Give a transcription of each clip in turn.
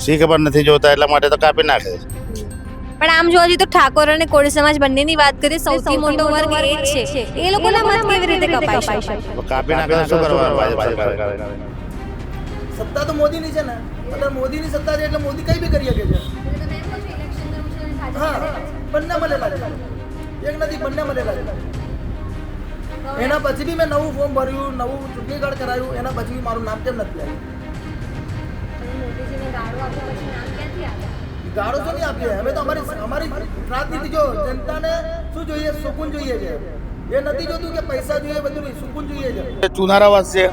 શી ખબર નથી જોતા એટલા માટે તો કાપી નાખે. પણ આમ જોવા જઈએ તો ઠાકોર અને કોળી સમાજ બંનેની વાત કરીએ સૌથી મોટો વર્ગ એ જ છે. એ લોકોના મત કેવી રીતે કપાઈ શકે? તો કાપી નાખે તો શું કરવાનું ભાજપ સરકારે? સત્તા તો મોદીની છે ને, અત્યારે મોદીની સત્તા છે એટલે મોદી કઈ બી કરી શકે છે. હા, બંને મળેલા છે, એક નથી બંને મળેલા છે. એના પછી બી મેં નવું ફોર્મ ભર્યું, નવું ચૂંટણી કાર્ડ કરાયું, એના પછી બી મારું નામ કેમ નથી આવ્યું? ગાળો તો નહીં આપીએ અમે તો અમારી રાજનીતિ જો જનતાને શું જોઈએ, સુકૂન જોઈએ છે. એ નથી જોતું કે પૈસા જોઈએ, બધું નહીં, સુકૂન જોઈએ છે. ચુનારાવાસ છે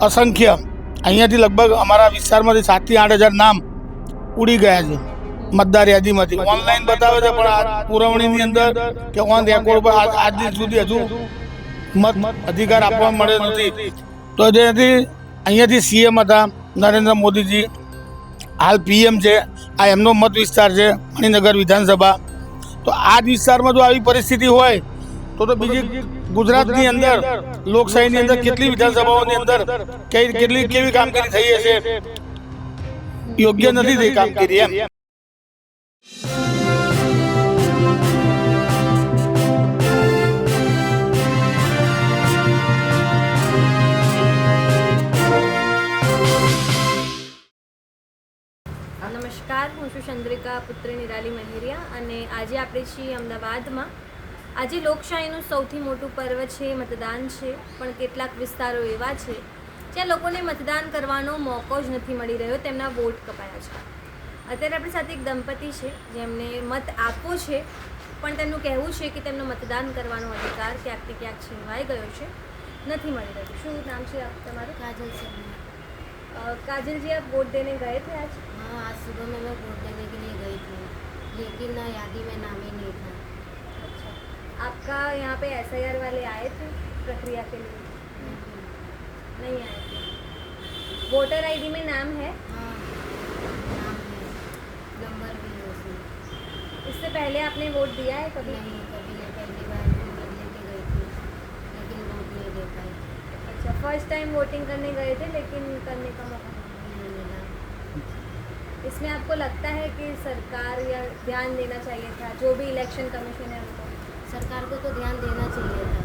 અસંખ્ય, અહીંયાથી લગભગ અમારા વિસ્તારમાંથી 7 થી 8 હજાર નામ ઉડી ગયા છે મતદાર યાદીમાંથી. ઓનલાઈન બતાવે છે પણ આ પુરવણીની અંદર કે ઓન રેકોર્ડ પર આજ દિન સુધી હજુ મત અધિકાર આપવા મળે નથી. તો જેથી અહીંયાથી સીએમ હતા નરેન્દ્ર મોદીજી, હાલ પીએમ છે, આ એમનો મત વિસ્તાર છે મણિનગર વિધાનસભા. તો આ જ વિસ્તારમાં જો આવી પરિસ્થિતિ હોય તો બીજી ગુજરાતની અંદર લોકશાહીની અંદર કેટલી વિધાનસભાઓની અંદર કેવી કામગીરી થઈ હશે? યોગ્ય નથી થઈ કામગીરી એમ. નમસ્કાર, હું છું ચંદ્રિકા પુત્ર નિરાલી મહેરિયા અને આજે આપણે છીએ અમદાવાદમાં. આજે લોકશાહીનું સૌથી મોટું પર્વ છે, મતદાન છે, પણ કેટલાક વિસ્તારો એવા છે જ્યાં લોકોને મતદાન કરવાનો મોકો જ નથી મળી રહ્યો, તેમના વોટ કપાયા છે. અત્યારે આપણી સાથે એક દંપતી છે જેમને મત આપવો છે પણ તેમનું કહેવું છે કે તેમનો મતદાન કરવાનો અધિકાર ક્યાંક ને ક્યાંક છીનવાઈ ગયો છે, નથી મળી રહ્યો. શું નામ છે તમારું? काजल शर्मा। काजल जी, आप वोट देने गए थे आज? हाँ, आज सुबह में मैं वोट देने के लिए गई थी, लेकिन यादी में नाम ही नहीं था। अच्छा, आपका यहाँ पे SIR वाले आए थे प्रक्रिया के लिए? नहीं आए थे। वोटर ID में नाम है? हाँ, नाम है, नंबर भी है उसमें। इससे पहले आपने वोट दिया है कभी? नहीं, कभी नहीं, पहली बार वोट लेके गई थी, लेकिन वोट नहीं दे पाई, अच्छा, फर्स्ट टाइम वोटिंग करने गए थे लेकिन करने का मौका नहीं मिला। इसमें आपको लगता है कि सरकार या ध्यान देना चाहिए था, जो भी इलेक्शन कमीशन है उनको? सरकार को तो ध्यान देना चाहिए था,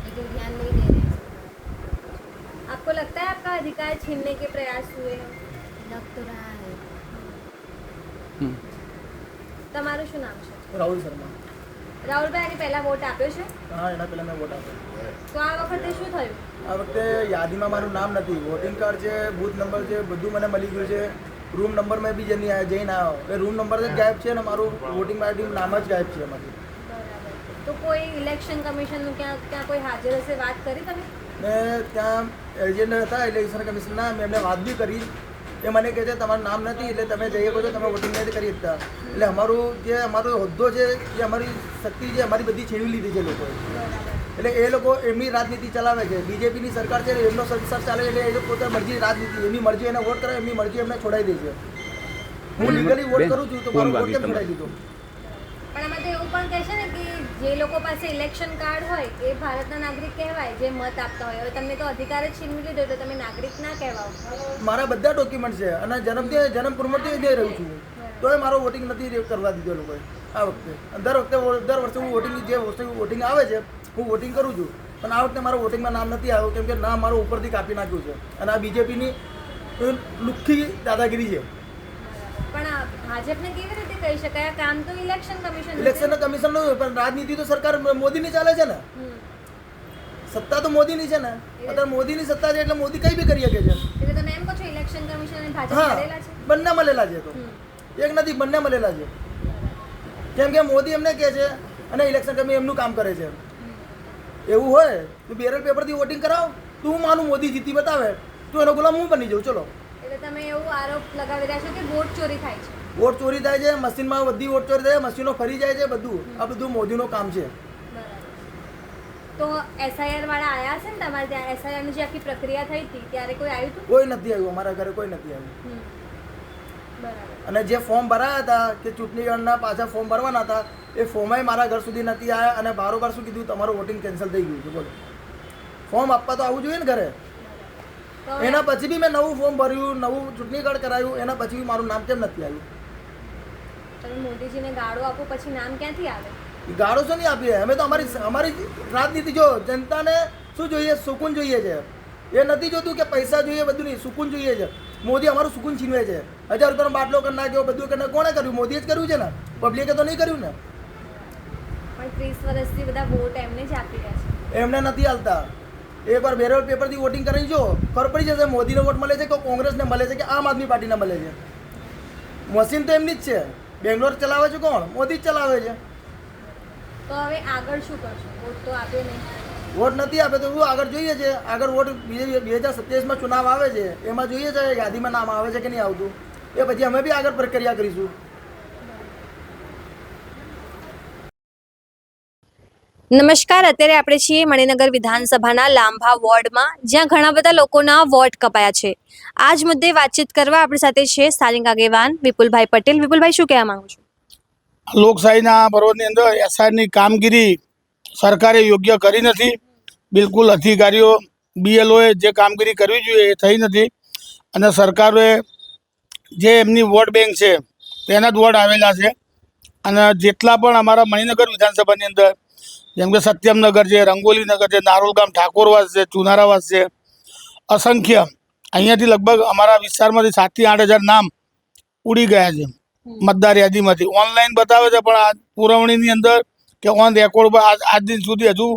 लेकिन ध्यान नहीं दे रही सरकार। आपको लगता है आपका अधिकार छीनने के प्रयास हुए हैं? लग तो रहा है। તમારું શું નામ છે? રાહુલ શર્મા. રાહુલભાઈ, આની પહેલા વોટ આપ્યો છે? હા, એના પહેલાં મેં વોટ આપ્યો. તો આ વખતે શું થયું? આ વખતે યાદીમાં મારું નામ નથી, વોટિંગ કાર્ડ છે, બૂથ નંબર છે, બધું મને મળી ગયું છે. રૂમ નંબર મેં બી જઈને આવ્યો, એ રૂમ નંબર જ ગાયબ છે અને મારું વોટિંગ આઈડી નામ જ ગાયબ છે એમાંથી. બરાબર. તો કોઈ ઇલેક્શન કમિશનનું ત્યાં કોઈ હાજર હશે, વાત કરી તમે? મેં ત્યાં એજન્ટ હતા ઇલેક્શન કમિશનના, મેં એમને વાત બી કરી. એ મને કહે છે તમારું નામ નથી એટલે તમે જઈ શકો છો, તમે વોટિંગ નથી કરી શકતા. એટલે અમારો હોદ્દો છે, જે અમારી શક્તિ છે, અમારી બધી છીનવી લીધી છે લોકોએ. એટલે એ લોકો એમની રાજનીતિ ચલાવે છે, બીજેપીની સરકાર છે, એમનો સંસાર ચાલે એટલે એ લોકો પોતાની મરજી રાજનીતિ, એમની મરજી એને વોટ કરે, એમની મરજી એમને છોડાઈ દે છે. હું લીગલી વોટ કરું છું તો મારો વોટ કેમ છોડાઈ દીધો? પણ આમાં તો એવું પણ કહે છે ને કે જે લોકો પાસે ઇલેક્શન કાર્ડ હોય એ ભારતના નાગરિક કહેવાય, જે મત આપતા હોય. હવે તમને તો અધિકાર જ છીનવી લીધો તો તમે નાગરિક ના કહેવાઓ. મારા બધા ડોક્યુમેન્ટ છે અને જન્મ પ્રમાણથી દઈ રહ્યું છું, તોય મારો વોટિંગ નથી કરવા દીધો લોકોએ આ વખતે. દર વર્ષે હું વોટિંગ આવે છે હું વોટિંગ કરું છું, પણ આ વખતે મારો વોટિંગમાં નામ નથી આવ્યો કેમ કે ના મારું ઉપરથી કાપી નાખ્યું છે. અને આ બીજેપીની લુખ્ખી દાદાગીરી છે. પણ ભાજપને કેવી રીતે કહી શકાય? કામ તો ઇલેક્શન કમિશન કમિશનનું, પણ રાજનીતિ તો સરકાર મોદીની ચાલે છે ને, સત્તા તો મોદીની છે ને. અત્યારે મોદીની સત્તા છે એટલે મોદી કઈ બી કરી શકે છે. એટલે તમે એમ કહો છો ઇલેક્શન કમિશન અને ભાજપ હા, મળેલા છે? બંને મળેલા છે, તો એક નથી બંને મળેલા છે. કેમ કે મોદી એમને કહે છે અને ઇલેક્શન કમિશન એમનું કામ કરે છે. એવું હોય તો બેરલ પેપરથી વોટિંગ કરાવો, તો હું માનું મોદી જીતી બતાવે તો એનો ગુલામ હું બની જાઉં. ચલો, એટલે તમે એવું આરોપ લગાવી રહ્યા છો કે વોટ ચોરી થાય છે? વોટ ચોરી થાય છે, મશીનમાં બધી વોટ ચોરી થાય છે, મશીનો ફરી જાય છે, બધું આ બધું મોદીનું કામ છે. તો SIR વાળા આવ્યા છે ને તમારે ત્યાં? SIR ની જે આખી પ્રક્રિયા થઈ હતી ત્યારે કોઈ આવ્યું હતું? કોઈ નથી આવ્યું, અમારા ઘરે કોઈ નથી આવ્યું. બરાબર. અને જે ફોર્મ ભરાયા હતા કે ચૂંટણી ગણના પાછા ફોર્મ ભરવાના હતા એ ફોર્મય મારા ઘર સુધી નથી આવ્યા અને બારોબાર શું કીધું તમારું વોટિંગ કેન્સલ થઈ ગયું છે. બોલો, ફોર્મ આપવા તો આવવું જોઈએ ને ઘરે. તો એના પછી બી મેં નવું ફોર્મ ભર્યું, નવું ચૂંટણી કાર્ડ કરાયું, એના પછી બી મારું નામ કેમ નથી આવ્યું? તમે મોદીજીને ગાળો આપો પછી નામ ક્યાંથી આવે? ગાળો શું નહીં આપીએ અમે તો અમારી રાજનીતિ જો જનતાને શું જોઈએ? સુકૂન જોઈએ છે. એ નથી જોતું કે પૈસા જોઈએ, બધું નહીં, સુકૂન જોઈએ છે. મોદી અમારું સુકૂન છીનવે છે. 1000 રૂપિયાનો બાટલો કરી નાખ્યો, બધું કરીને કોણે કર્યું? મોદીએ જ કર્યું છે ને, પબ્લિકે તો નહીં કર્યું ને. પણ 30 વર્ષથી બધા વોટ એમને જ આપી રહ્યા છે. એમને નથી હાલતા. એકવાર બેરોલ પેપરથી વોટિંગ કરીને જો ખબર પડી જશે મોદીને વોટ મળે છે કે કોંગ્રેસને મળે છે કે આમ આદમી પાર્ટીને મળે છે. મશીન તો એમની જ છે. બેંગ્લોર ચલાવે છે કોણ? મોદી જ ચલાવે છે. તો હવે આગળ શું કરશો? વોટ તો આપ્યો નહીં. વોટ નથી આપે તો શું આગળ જોઈએ છે? આગળ વોટ 2027માં ચુનાવ આવે છે, એમાં જોઈએ છે યાદીમાં નામ આવે છે કે નહીં આવતું. એ પછી અમે બી આગળ પ્રક્રિયા કરીશું. નમસ્કાર, અત્યારે આપણે છીએ મણિનગર વિધાનસભાના લાંભા વોર્ડમાં, જ્યાં ઘણા બધા લોકોના વોટ કપાયા છે. આ જ મુદ્દે વાતચીત કરવા આપણી સાથે છે સ્થાનિક આગેવાન વિપુલભાઈ પટેલ. વિપુલભાઈ, શું કહેવા માંગુ છું? લોકશાહીના પર્વની અંદર એસઆરની કામગીરી સરકારે યોગ્ય કરી નથી. બિલકુલ અધિકારીઓ બીએલઓએ જે કામગીરી કરવી જોઈએ એ થઈ નથી. અને સરકારે જે એમની વોટ બેંક છે તેના જ વોટ આવેલા છે. અને જેટલા પણ અમારા મણિનગર વિધાનસભાની અંદર જેમ કે સત્યમનગર છે, રંગોલીનગર છે, નારોલગામ, ઠાકોરવાસ છે, ચુનારાવાસ છે, અસંખ્ય અહીંયાથી લગભગ અમારા વિસ્તારમાંથી 7 થી 8 હજાર નામ ઉડી ગયા છે મતદાર યાદીમાંથી. ઓનલાઈન બતાવે છે પણ આ પુરવણીની અંદર કે ઓન રેકોર્ડ પર આજ દિન સુધી હજુ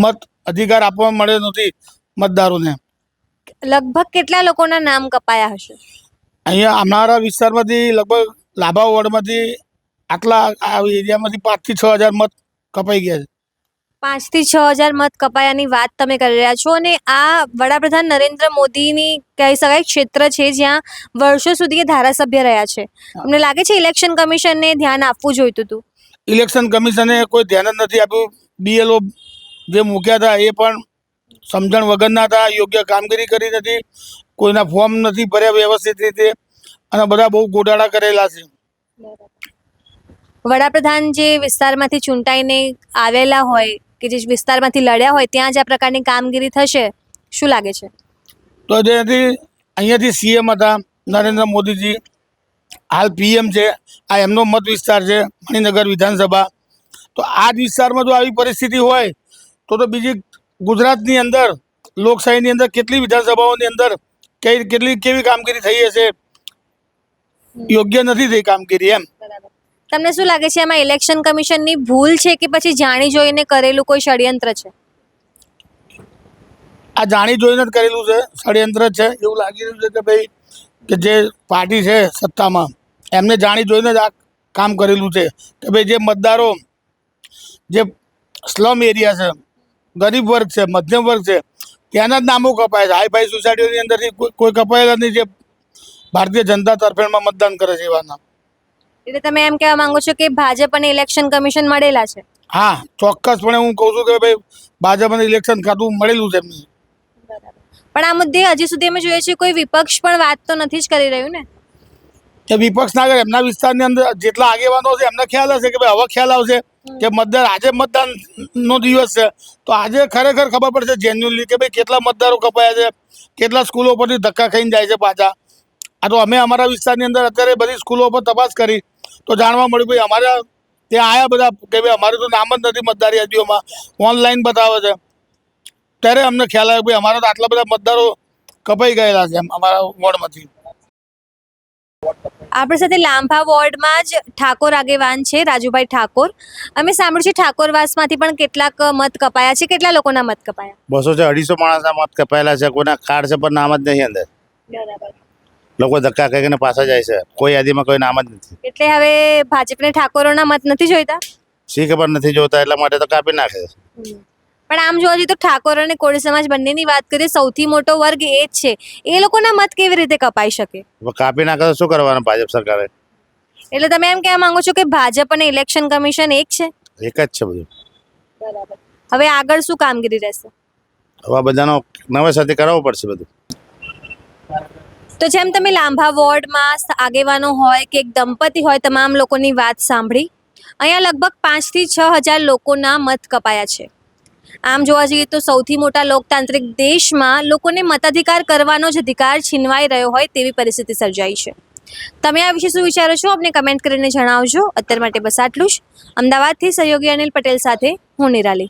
મત અધિકાર આપવા મળ્યો નથી મતદારોને. લગભગ કેટલા લોકોના નામ કપાયા હશે? અહીંયા અમારા વિસ્તારમાંથી લગભગ લાભા વોર્ડમાંથી આટલા આ એરિયામાંથી 5 થી 6 હજાર મત કપાઈ ગયા છે. 5 થી 6 હજાર મત કપાયાની વાત તમે કરી રહ્યા છો, અને આ વડાપ્રધાન નરેન્દ્ર મોદીની કહી શકાય ક્ષેત્ર છે જ્યાં વર્ષો સુધી એ ધારાસભ્ય રહ્યા છે. તમને લાગે છે ઇલેક્શન કમિશનને ધ્યાન આપવું જોઈતું હતું? ઇલેક્શન કમિશને કોઈ ધ્યાન જ નથી આપ્યું. બીએલઓ જે મૂક્યા હતા એ પણ સમજણ વગરના હતા, યોગ્ય કામગીરી કરી નથી, કોઈના ફોર્મ નથી ભર્યા વ્યવસ્થિત રીતે, અને બધા બહુ ગોટાળા કરેલા છે. વડાપ્રધાન જે વિસ્તારમાંથી ચૂંટાઈને આવેલા હોય કે જે વિસ્તારમાંથી લડ્યા હોય ત્યાં જ આ પ્રકારની કામગીરી થશે, શું લાગે છે? તો જેથી અહીંયાથી સીએમ હતા નરેન્દ્ર મોદીજી, હાલ પીએમ છે, આ એમનો મત વિસ્તાર છે મણિનગર વિધાનસભા. તો આ જ વિસ્તારમાં જો આવી પરિસ્થિતિ હોય તો બીજી ગુજરાતની અંદર લોકશાહીની અંદર કેટલી વિધાનસભાઓની અંદર કેવી કામગીરી થઈ હશે? યોગ્ય નથી થઈ કામગીરી એમ. તમને શું લાગે છે એમાં ઇલેક્શન કમિશનની ભૂલ છે કે પછી જાણી જોઈને કરેલું કોઈ ષડયંત્ર છે? આ જાણી જોઈને જ કરેલું છે, ષડયંત્ર છે એવું લાગી રહ્યું છે કે ભાઈ કે જે પાર્ટી છે સત્તામાં એમને જાણી જોઈને જ આ કામ કરેલું છે કે ભાઈ જે મતદારો જે સ્લમ એરિયા છે, ગરીબ વર્ગ છે, મધ્યમ વર્ગ છે, ત્યાંના જ નામો કપાય છે. હાઈ ફાઈ સોસાયટીઓની અંદરથી કોઈ કપાયેલા નહીં જે ભારતીય જનતા તરફેણમાં મતદાન કરે છે એવાના. એટલે તમે એમ કહેવા માંગો છો કે ભાજપ અને ઇલેક્શન કમિશન મળેલા છે? હા, ચોક્કસપણે હું કહું છું કે ભાઈ ભાજપને ઇલેક્શન ખાતું મળેલું છે એમને. પણ આ મુદ્દે હજી સુધી અમે જોઈએ છીએ કોઈ વિપક્ષ પણ વાત તો નથી જ કરી રહ્યું ને. કે વિપક્ષ ના કરે, એમના વિસ્તારની અંદર જેટલા આગેવાનો છે એમને ખ્યાલ હશે કે ભાઈ હવે ખ્યાલ આવશે કે મતદાર આજે મતદાનનો દિવસ છે તો આજે ખરેખર ખબર પડશે જેન્યુઅલી કે ભાઈ કેટલા મતદારો કપાયા છે, કેટલા સ્કૂલો પરથી ધક્કા ખાઈને જાય છે પાછા. આ તો અમે અમારા વિસ્તારની અંદર અત્યારે બધી સ્કૂલો પર તપાસ કરી તો જાણવા મળ્યું ભાઈ અમારા ત્યાં આવ્યા બધા કે ભાઈ અમારે તો નામ જ નથી મતદાર યાદીઓમાં, ઓનલાઈન બતાવે છે. ત્યારે અમને ખ્યાલ આવ્યો ભાઈ અમારા તો આટલા બધા મતદારો કપાઈ ગયેલા છે એમ અમારા વોર્ડમાંથી. આપણી સાથે લાંભા વોર્ડમાં જ ઠાકોર આગેવાન છે રાજુભાઈ ઠાકોર. અમે સાંભળ્યું છે ઠાકોરવાસમાંથી પણ કેટલાક મત કપાયા છે. કેટલા લોકોના મત કપાયા? 200 થી 250 માણસના મત કપાયેલા છે. કોઈના કાર્ડ છે પણ નામ જ નહીં અંદર. લોકો ધક્કા ખાઈને પાછા જાય છે, કોઈ યાદીમાં કોઈ નામ જ નથી. એટલે હવે ભાજપને ઠાકોરોના મત નથી જોઈતા? શી ખબર નથી જોતા એટલા માટે તો કાપી નાખે છે. પણ આમ જોવા જઈએ તો ઠાકોર અને કોળી સમાજ બંનેની વાત કરીએ, સૌથી મોટો વર્ગ એ જ છે. એ લોકોના મત કેવી રીતે કપાઈ શકે? હવે કાપી નાખે તો શું કરવાનું ભાજપ સરકારે? એટલે તમે એમ કહેવા માંગો છો કે ભાજપ અને ઇલેક્શન કમિશન એક છે? એક જ છે બધું. હવે આગળ શું કામગીરી રહેશે? હવે બધાનો નવેસરથી કરાવવું પડશે બધું. તો જેમ તમે લાંભા વોર્ડમાં આગેવાનો હોય કે એક દંપતી હોય, તમામ લોકોની વાત સાંભળી. અહીંયા લગભગ 5 થી 6 હજાર લોકોના મત કપાયા છે. આમ જોવા જઈએ તો સૌથી મોટા લોકતાંત્રિક દેશમાં લોકોને મતાધિકાર કરવાનો જ અધિકાર છીનવાઈ રહ્યો હોય તેવી પરિસ્થિતિ સર્જાઈ છે. તમે આ વિશે શું વિચારો છો? અમને કમેન્ટ કરીને જણાવજો. અત્યાર માટે બસ આટલું જ. અમદાવાદથી સહયોગી અનિલ પટેલ સાથે હું નિરાલી.